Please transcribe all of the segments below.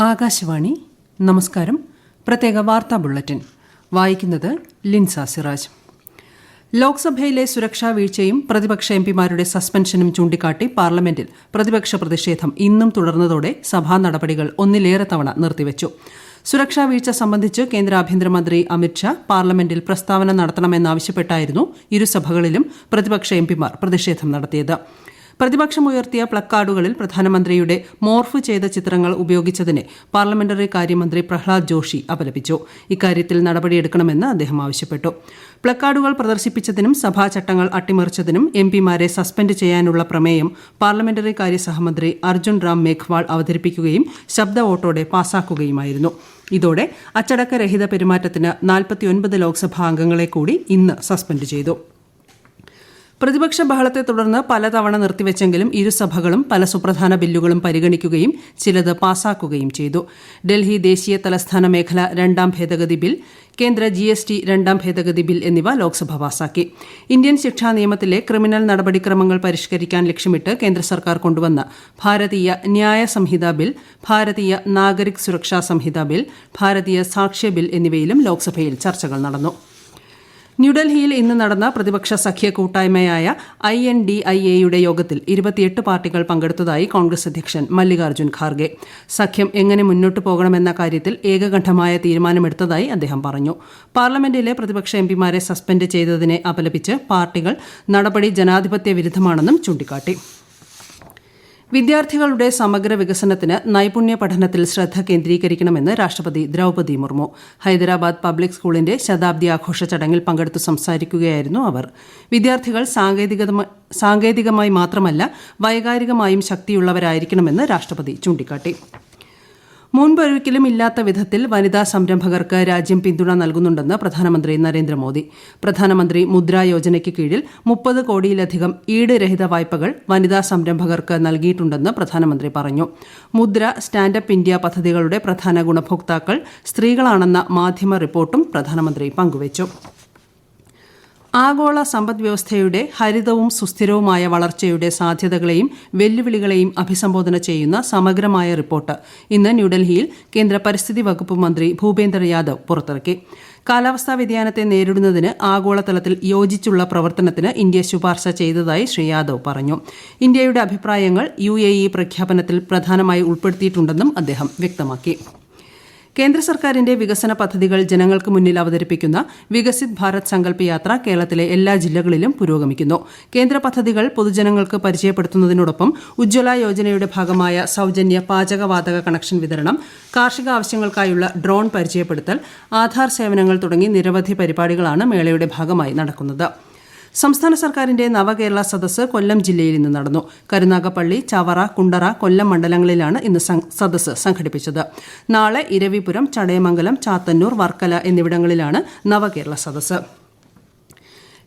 ആകാശവാണി നമസ്കാരം. പ്രത്യേക വാർത്താ ബുള്ളറ്റിൻ വായിക്കുന്നത് ലിൻസ സിറാജ്. ലോക്സഭയിലെ സുരക്ഷാ വീഴ്ചയും പ്രതിപക്ഷ എംപിമാരുടെ സസ്പെൻഷനും ചൂണ്ടിക്കാട്ടി പാർലമെന്റിൽ പ്രതിപക്ഷ പ്രതിഷേധം ഇന്നും തുടർന്നതോടെ സഭാ നടപടികൾ ഒന്നിലേറെ തവണ നിർത്തിവച്ചു. സുരക്ഷാ വീഴ്ച സംബന്ധിച്ച് കേന്ദ്ര ആഭ്യന്തരമന്ത്രി അമിത്ഷാ പാർലമെന്റിൽ പ്രസ്താവന നടത്തണമെന്നാവശ്യപ്പെട്ടായിരുന്നു ഇരുസഭകളിലും പ്രതിപക്ഷ എംപിമാർ പ്രതിഷേധം നടത്തിയത്. പ്രതിപക്ഷമുയർത്തിയ പ്ലക്കാർഡുകളിൽ പ്രധാനമന്ത്രിയുടെ മോർഫ് ചെയ്ത ചിത്രങ്ങൾ ഉപയോഗിച്ചതിനെ പാർലമെന്ററി കാര്യമന്ത്രി പ്രഹ്ലാദ് ജോഷി അപലപിച്ചു. ഇക്കാര്യത്തിൽ നടപടിയെടുക്കണമെന്ന് അദ്ദേഹം ആവശ്യപ്പെട്ടു. പ്ലക്കാർഡുകൾ പ്രദർശിപ്പിച്ചതിനും സഭാ ചട്ടങ്ങൾ അട്ടിമറിച്ചതിനും എംപിമാരെ സസ്പെൻഡ് ചെയ്യാനുള്ള പ്രമേയം പാർലമെന്ററി കാര്യ സഹമന്ത്രി അർജുൻ റാം മേഘ്വാൾ അവതരിപ്പിക്കുകയും ശബ്ദ വോട്ടോടെ പാസാക്കുകയുമായിരുന്നു. ഇതോടെ അച്ചടക്കരഹിത പെരുമാറ്റത്തിന് 49 ലോക്സഭാ അംഗങ്ങളെ കൂടി ഇന്ന് സസ്പെൻഡ് ചെയ്തു. പ്രതിപക്ഷ ബഹളത്തെ തുടർന്ന് പലതവണ നിർത്തിവെച്ചെങ്കിലും ഇരുസഭകളും പല സുപ്രധാന ബില്ലുകളും പരിഗണിക്കുകയും ചിലത് പാസാക്കുകയും ചെയ്തു. ഡൽഹി ദേശീയ തലസ്ഥാന മേഖല 2ാം ഭേദഗതി ബിൽ, കേന്ദ്ര GST 2ാം ഭേദഗതി ബിൽ എന്നിവ ലോക്സഭ പാസാക്കി. ഇന്ത്യൻ ശിക്ഷാ നിയമത്തിലെ ക്രിമിനൽ നടപടിക്രമങ്ങൾ പരിഷ്കരിക്കാൻ ലക്ഷ്യമിട്ട് കേന്ദ്ര സർക്കാർ കൊണ്ടുവന്ന ഭാരതീയ ന്യായ സംഹിത ബിൽ, ഭാരതീയ നാഗരിക് സുരക്ഷാ സംഹിത ബിൽ, ഭാരതീയ സാക്ഷ്യ ബിൽ എന്നിവയിലും ലോക്സഭയിൽ ചർച്ചകൾ നടന്നു. ന്യൂഡൽഹിയിൽ ഇന്ന് നടന്ന പ്രതിപക്ഷ സഖ്യ കൂട്ടായ്മയായ INDIA-യുടെ യോഗത്തിൽ 28 പാർട്ടികൾ പങ്കെടുത്തതായി കോൺഗ്രസ് അധ്യക്ഷൻ മല്ലികാർജ്ജുൻ ഖാർഗെ. സഖ്യം എങ്ങനെ മുന്നോട്ടു പോകണമെന്ന കാര്യത്തിൽ ഏകകണ്ഠമായ തീരുമാനമെടുത്തതായി അദ്ദേഹം പറഞ്ഞു. പാർലമെന്റിലെ പ്രതിപക്ഷ എംപിമാരെ സസ്പെൻഡ് ചെയ്തതിനെ അപലപിച്ച് പാർട്ടികൾ നടപടി ജനാധിപത്യ വിരുദ്ധമാണെന്നും ചൂണ്ടിക്കാട്ടി. വിദ്യാർത്ഥികളുടെ സമഗ്ര വികസനത്തിന് നൈപുണ്യ പഠനത്തിൽ ശ്രദ്ധ കേന്ദ്രീകരിക്കണമെന്ന് രാഷ്ട്രപതി ദ്രൌപദി മുർമു. ഹൈദരാബാദ് പബ്ലിക് സ്കൂളിന്റെ ശതാബ്ദി ആഘോഷ ചടങ്ങിൽ പങ്കെടുത്തു സംസാരിക്കുകയായിരുന്നു അവർ. വിദ്യാർത്ഥികൾ സാങ്കേതികമായി മാത്രമല്ല വൈകാരികമായും ശക്തിയുള്ളവരായിരിക്കണമെന്ന് രാഷ്ട്രപതി ചൂണ്ടിക്കാട്ടി. മുൻപൊരിക്കലും ഇല്ലാത്ത വിധത്തിൽ വനിതാ സംരംഭകർക്ക് രാജ്യം പിന്തുണ നൽകുന്നുണ്ടെന്ന് പ്രധാനമന്ത്രി നരേന്ദ്രമോദി. പ്രധാനമന്ത്രി മുദ്ര യോജനയ്ക്ക് കീഴിൽ 30 കോടിയിലധികം ഈട് രഹിത വായ്പകൾ വനിതാ സംരംഭകർക്ക് നൽകിയിട്ടുണ്ടെന്ന് പ്രധാനമന്ത്രി പറഞ്ഞു. മുദ്ര, സ്റ്റാൻഡപ്പ് ഇന്ത്യ പദ്ധതികളുടെ പ്രധാന ഗുണഭോക്താക്കൾ സ്ത്രീകളാണെന്ന മാധ്യമ റിപ്പോർട്ടും പ്രധാനമന്ത്രി പങ്കുവച്ചു. ആഗോള സമ്പദ്വ്യവസ്ഥയുടെ ഹരിതവും സുസ്ഥിരവുമായ വളർച്ചയുടെ സാധ്യതകളെയും വെല്ലുവിളികളെയും അഭിസംബോധന ചെയ്യുന്ന സമഗ്രമായ റിപ്പോർട്ട് ഇന്ന് ന്യൂഡൽഹിയിൽ കേന്ദ്ര പരിസ്ഥിതി വകുപ്പ് മന്ത്രി ഭൂപേന്ദർ യാദവ് പുറത്തിറക്കി. കാലാവസ്ഥാ വ്യതിയാനത്തെ നേരിടുന്നതിന് ആഗോളതലത്തിൽ യോജിച്ചുള്ള പ്രവർത്തനത്തിന് ഇന്ത്യ ശുപാർശ ചെയ്തതായി ശ്രീ യാദവ് പറഞ്ഞു. ഇന്ത്യയുടെ അഭിപ്രായങ്ങൾ UAE പ്രഖ്യാപനത്തിൽ പ്രധാനമായി ഉൾപ്പെടുത്തിയിട്ടുണ്ടെന്നും അദ്ദേഹം വ്യക്തമാക്കി. കേന്ദ്ര സർക്കാരിന്റെ വികസന പദ്ധതികൾ ജനങ്ങൾക്ക് മുന്നിൽ അവതരിപ്പിക്കുന്ന വികസിത് ഭാരത് സങ്കല്പ് യാത്ര കേരളത്തിലെ എല്ലാ ജില്ലകളിലും പുരോഗമിക്കുന്നു. കേന്ദ്ര പദ്ധതികൾ പൊതുജനങ്ങൾക്ക് പരിചയപ്പെടുത്തുന്നതിനോടൊപ്പം ഉജ്ജ്വല യോജനയുടെ ഭാഗമായ സൌജന്യ പാചകവാതക കണക്ഷൻ വിതരണം, കാർഷിക ആവശ്യങ്ങൾക്കായുള്ള ഡ്രോൺ പരിചയപ്പെടുത്തൽ, ആധാർ സേവനങ്ങൾ തുടങ്ങി നിരവധി പരിപാടികളാണ് മേളയുടെ ഭാഗമായി നടക്കുന്നത്. സംസ്ഥാന സർക്കാരിന്റെ നവകേരള സദസ്സ് കൊല്ലം ജില്ലയിൽ ഇന്ന് നടന്നു. കരുനാഗപ്പള്ളി, ചവറ, കുണ്ടറ, കൊല്ലം മണ്ഡലങ്ങളിലാണ് ഇന്ന് സദസ്സ് സംഘടിപ്പിച്ചത്. നാളെ ഇരവിപുരം, ചടയമംഗലം, ചാത്തന്നൂർ, വർക്കല എന്നിവിടങ്ങളിലാണ് നവകേരള സദസ്സ്.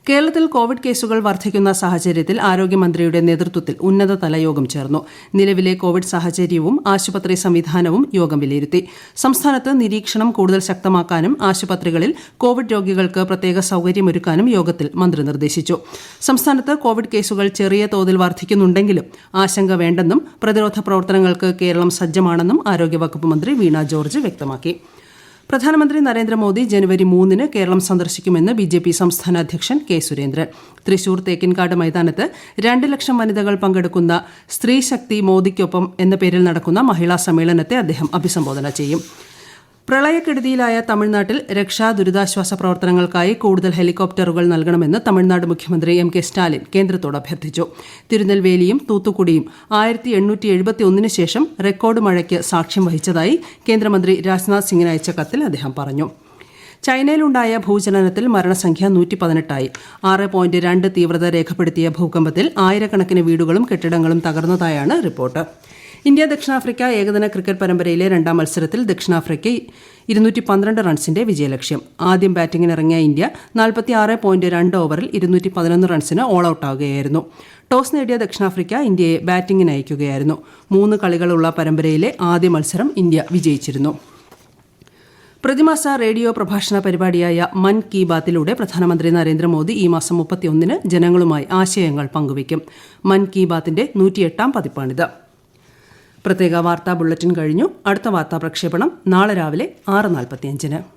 കേരളത്തിൽ കോവിഡ് കേസുകൾ വർദ്ധിക്കുന്ന സാഹചര്യത്തിൽ ആരോഗ്യമന്ത്രിയുടെ നേതൃത്വത്തിൽ ഉന്നതതല യോഗം ചേർന്നു. നിലവിലെ കോവിഡ് സാഹചര്യവും ആശുപത്രി സംവിധാനവും യോഗം വിലയിരുത്തി. സംസ്ഥാനത്ത് നിരീക്ഷണം കൂടുതൽ ശക്തമാക്കാനും ആശുപത്രികളിൽ കോവിഡ് രോഗികൾക്ക് പ്രത്യേക സൌകര്യമൊരുക്കാനും യോഗത്തിൽ മന്ത്രി നിർദ്ദേശിച്ചു. സംസ്ഥാനത്ത് കോവിഡ് കേസുകൾ ചെറിയ തോതിൽ വർദ്ധിക്കുന്നുണ്ടെങ്കിലും ആശങ്ക വേണ്ടെന്നും പ്രതിരോധ പ്രവർത്തനങ്ങൾക്ക് കേരളം സജ്ജമാണെന്നും ആരോഗ്യവകുപ്പ് മന്ത്രി വീണ ജോർജ് വ്യക്തമാക്കി. പ്രധാനമന്ത്രി നരേന്ദ്രമോദി ജനുവരി 3-ന് കേരളം സന്ദർശിക്കുമെന്ന് BJP സംസ്ഥാന അധ്യക്ഷൻ കെ സുരേന്ദ്രൻ. തൃശൂർ തേക്കിൻകാട് മൈതാനത്ത് 2 ലക്ഷം വനിതകൾ പങ്കെടുക്കുന്ന സ്ത്രീ ശക്തി മോദിക്കൊപ്പം എന്ന പേരിൽ നടക്കുന്ന മഹിളാ സമ്മേളനത്തെ അദ്ദേഹം അഭിസംബോധന ചെയ്യും. പ്രളയക്കെടുതിയിലായ തമിഴ്നാട്ടിൽ രക്ഷാ ദുരിതാശ്വാസ പ്രവർത്തനങ്ങൾക്കായി കൂടുതൽ ഹെലികോപ്റ്ററുകൾ നൽകണമെന്ന് തമിഴ്നാട് മുഖ്യമന്ത്രി MK സ്റ്റാലിൻ കേന്ദ്രത്തോട് അഭ്യർത്ഥിച്ചു. തിരുനെൽവേലിയും തൂത്തുക്കുടിയും 1871 ശേഷം റെക്കോർഡ് മഴയ്ക്ക് സാക്ഷ്യം വഹിച്ചതായി കേന്ദ്രമന്ത്രി രാജ്നാഥ് സിംഗിന് അയച്ച കത്തിൽ അദ്ദേഹം പറഞ്ഞു. ചൈനയിലുണ്ടായ ഭൂചലനത്തിൽ മരണസംഖ്യ 118ആയി. 6.2 തീവ്രത രേഖപ്പെടുത്തിയ ഭൂകമ്പത്തിൽ ആയിരക്കണക്കിന് വീടുകളും കെട്ടിടങ്ങളും തകർന്നതായാണ് റിപ്പോർട്ട്. ഇന്ത്യ ദക്ഷിണാഫ്രിക്ക ഏകദിന ക്രിക്കറ്റ് പരമ്പരയിലെ 2ാം മത്സരത്തിൽ ദക്ഷിണാഫ്രിക്ക 212 റൺസിന്റെ വിജയലക്ഷ്യം. ആദ്യം ബാറ്റിംഗിനിറങ്ങിയ ഇന്ത്യ 46.2 ഓവറിൽ 211 റൺസിന് ഓൾ ഔട്ടാവുകയായിരുന്നു. ടോസ് നേടിയ ദക്ഷിണാഫ്രിക്ക ഇന്ത്യയെ ബാറ്റിംഗിന് അയക്കുകയായിരുന്നു. 3 കളികളുള്ള പരമ്പരയിലെ ആദ്യ മത്സരം ഇന്ത്യ വിജയിച്ചിരുന്നു. പ്രതിമാസ റേഡിയോ പ്രഭാഷണ പരിപാടിയായ മൻ കി ബാത്തിലൂടെ പ്രധാനമന്ത്രി നരേന്ദ്രമോദി ഈ മാസം 31-ന് ജനങ്ങളുമായി ആശയങ്ങൾ പങ്കുവയ്ക്കും. മൻ കി ബാത്തിന്റെ 108ാം പതിപ്പാണിത്. പ്രത്യേക വാർത്താ ബുള്ളറ്റിൻ കഴിഞ്ഞു. അടുത്ത വാർത്താ പ്രക്ഷേപണം നാളെ രാവിലെ 6:45.